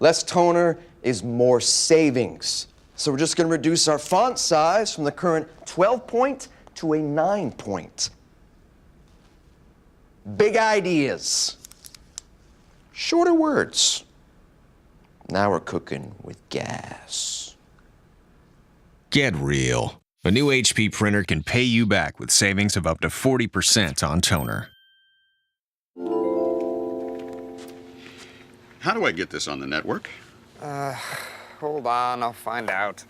Less toner is more savings. So we're just going to reduce our font size from the current 12-point to a 9-point. Big ideas. Shorter words. Now we're cooking with gas. Get real. A new HP printer can pay you back with savings of up to 40% on toner. How do I get this on the network? Hold on, I'll find out.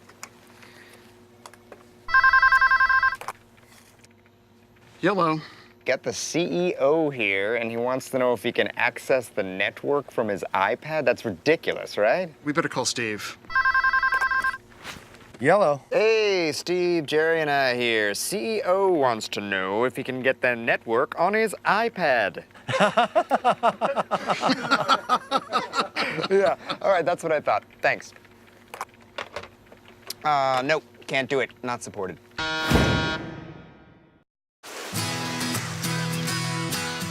Hello. Got the CEO here, and he wants to know if he can access the network from his iPad. That's ridiculous, right? We better call Steve. Yellow. Hey, Steve, Jerry, and I here. CEO wants to know if he can get the network on his iPad. Yeah, all right, that's what I thought. Thanks. Nope, can't do it. Not supported.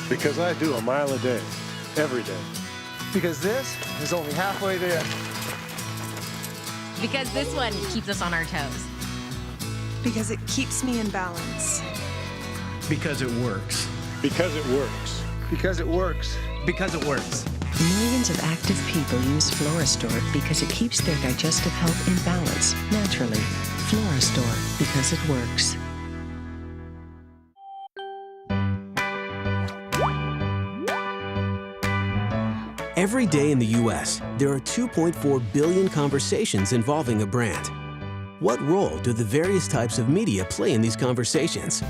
Because I do a mile a day, every day. Because this is only halfway there. Because this one keeps us on our toes. Because it keeps me in balance. Because it works. Because it works. Because it works. Because it works. Millions of active people use Floristore because it keeps their digestive health in balance, naturally. Floristore, because it works. Every day in the U.S., there are 2.4 billion conversations involving a brand. What role do the various types of media play in these conversations?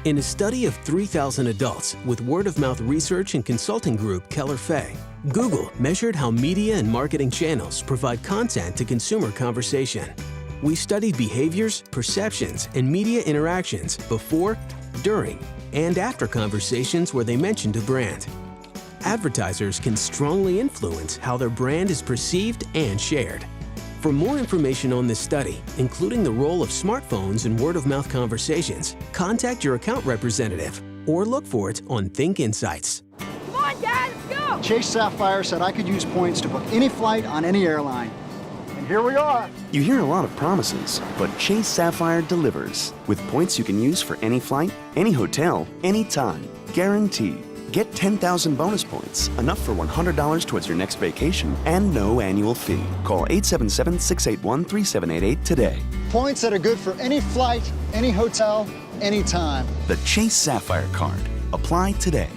In a study of 3,000 adults with word-of-mouth research and consulting group Keller-Fay, Google measured how media and marketing channels provide content to consumer conversation. We studied behaviors, perceptions, and media interactions before, during, and after conversations where they mentioned a brand. Advertisers can strongly influence how their brand is perceived and shared. For more information on this study, including the role of smartphones in word-of-mouth conversations, contact your account representative or look for it on Think Insights. Come on, Dad, let's go! Chase Sapphire said I could use points to book any flight on any airline. And here we are. You hear a lot of promises, but Chase Sapphire delivers. With points you can use for any flight, any hotel, anytime. Guaranteed. Get 10,000 bonus points, enough for $100 towards your next vacation, and no annual fee. Call 877-681-3788 today. Points that are good for any flight, any hotel, anytime. The Chase Sapphire Card. Apply today.